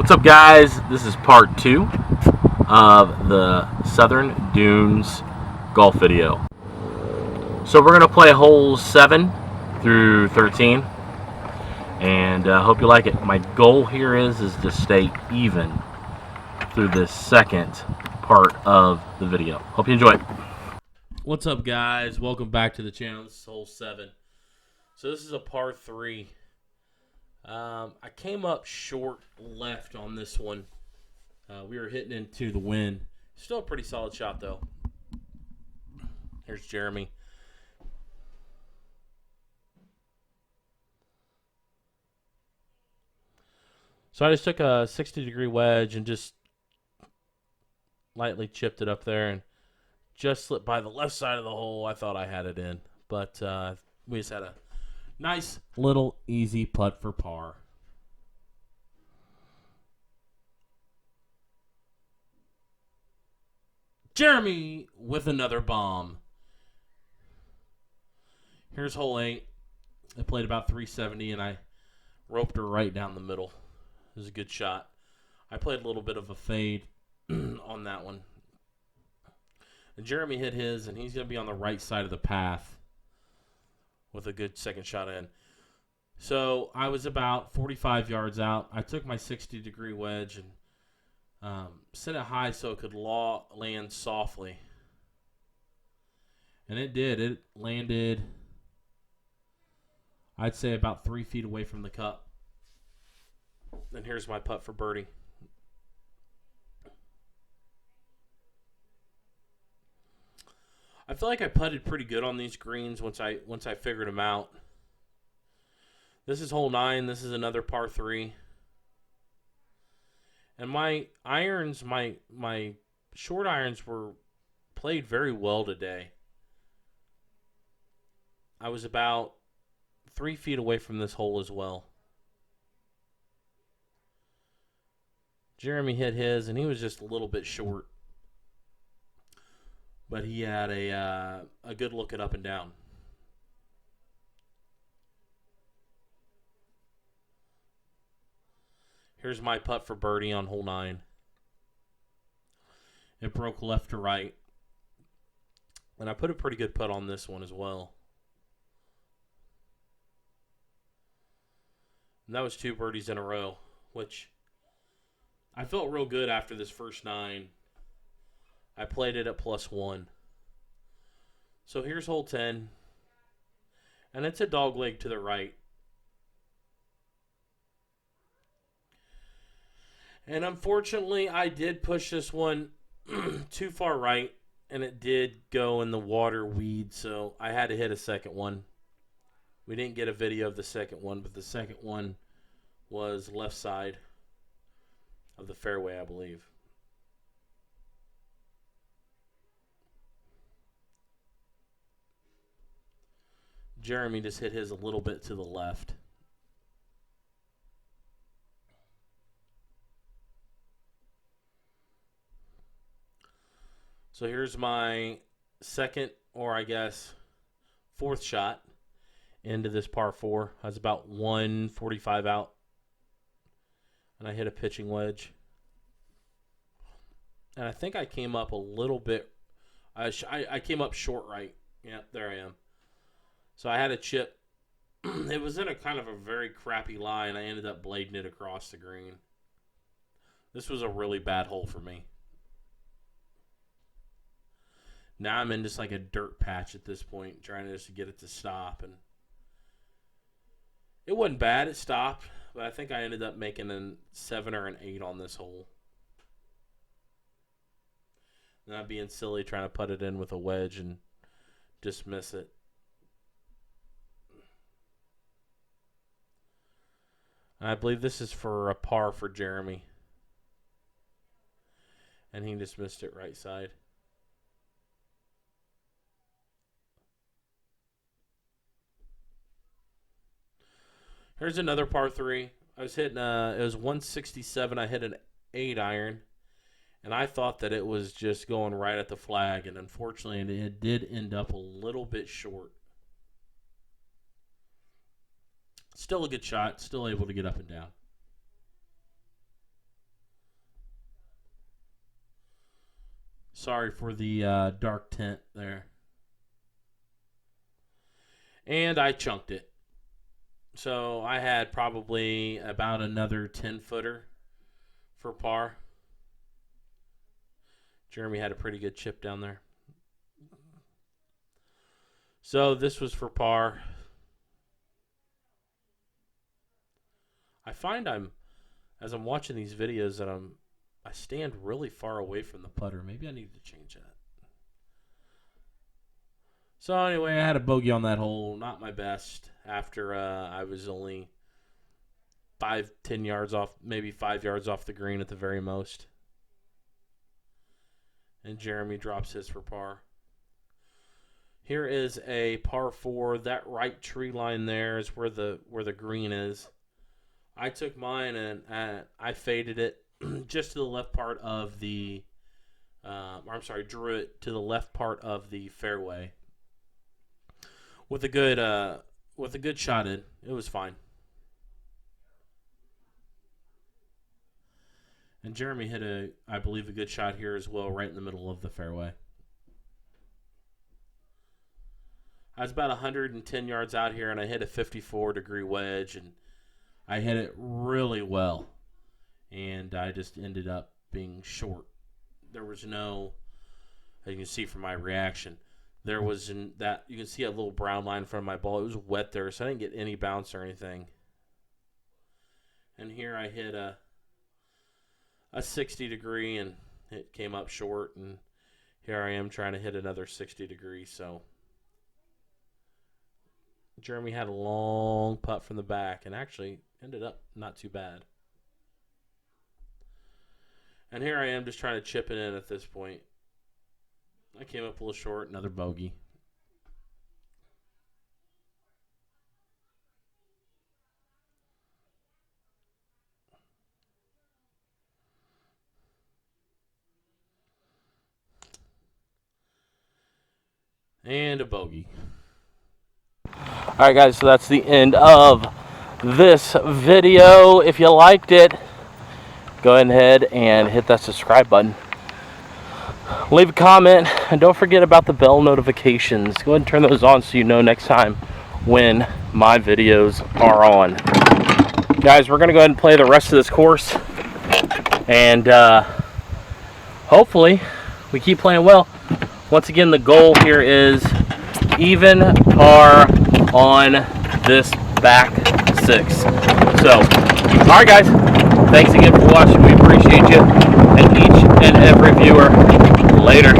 What's up, guys? This is part 2 of the Southern Dunes golf video. So we're going to play holes 7 through 13, and hope you like it. My goal here is to stay even through this second part of the video. Hope you enjoy it. What's up, guys? Welcome back to the channel. This is hole 7. So this is a par 3. I came up short left on this one. We were hitting into the wind. Still a pretty solid shot, though. Here's Jeremy. So I just took a 60-degree wedge and just lightly chipped it up there and just slipped by the left side of the hole. I thought I had it in, but we just had a nice little easy putt for par. Jeremy with another bomb. Here's hole 8. I played about 370 and I roped her right down the middle. It was a good shot. I played a little bit of a fade on that one. And Jeremy hit his, and he's going to be on the right side of the path with a good second shot in. So I was about 45 yards out. I took my 60-degree wedge and set it high so it could land softly. And it did. It landed, I'd say, about 3 feet away from the cup. And here's my putt for birdie. I feel like I putted pretty good on these greens once I figured them out. This is hole 9. This is another par 3. And my irons, my short irons were played very well today. I was about 3 feet away from this hole as well. Jeremy hit his, and he was just a little bit short. But he had a good look at up and down. Here's my putt for birdie on hole 9. It broke left to right. And I put a pretty good putt on this one as well. And that was 2 birdies in a row, which I felt real good after this first 9. I played it at +1. So here's hole 10. And it's a dog leg to the right. And unfortunately, I did push this one too far right. And it did go in the water weed. So I had to hit a second one. We didn't get a video of the second one. But the second one was left side of the fairway, I believe. Jeremy just hit his a little bit to the left. So here's my second, or I guess fourth shot into this par 4. I was about 145 out. And I hit a pitching wedge. And I think I came up a little bit. I came up short right. Yeah, there I am. So I had a chip. It was in a kind of a very crappy lie, and I ended up blading it across the green. This was a really bad hole for me. Now I'm in just like a dirt patch at this point, trying to just get it to stop. And it wasn't bad. It stopped. But I think I ended up making a 7 or an 8 on this hole. Not being silly trying to put it in with a wedge and just miss it. And I believe this is for a par for Jeremy. And he just missed it right side. Here's another par 3. I was hitting, it was 167. I hit an 8 iron. And I thought that it was just going right at the flag. And unfortunately, it did end up a little bit short. Still a good shot. Still able to get up and down. Sorry for the dark tint there. And I chunked it. So I had probably about another 10-footer for par. Jeremy had a pretty good chip down there. So this was for par. I find as I'm watching these videos that I stand really far away from the putter. Maybe I need to change that. So anyway, I had a bogey on that hole. Not my best. After I was only 10 yards off, maybe 5 yards off the green at the very most. And Jeremy drops his for par. Here is a par 4. That right tree line there is where the green is. I took mine and I faded it just to the left part of the. Drew it to the left part of the fairway. With a good shot in, it was fine. And Jeremy hit I believe a good shot here as well, right in the middle of the fairway. I was about 110 yards out here, and I hit a 54-degree wedge, and I hit it really well. And I just ended up being short. There was no, as you can see from my reaction, there was you can see a little brown line in front of my ball. It was wet there, so I didn't get any bounce or anything. And here I hit a 60-degree, and it came up short, and here I am trying to hit another 60-degree, so Jeremy had a long putt from the back and actually ended up not too bad. And here I am just trying to chip it in at this point. I came up a little short, another bogey. And a bogey. Alright guys, so that's the end of this video. If you liked it, go ahead and hit that subscribe button. Leave a comment, and don't forget about the bell notifications. Go ahead and turn those on so you know next time when my videos are on. Guys, we're going to go ahead and play the rest of this course. And hopefully we keep playing well. Once again, the goal here is even par on this back 6. So, alright guys, thanks again for watching. We appreciate you, and each and every viewer. Later.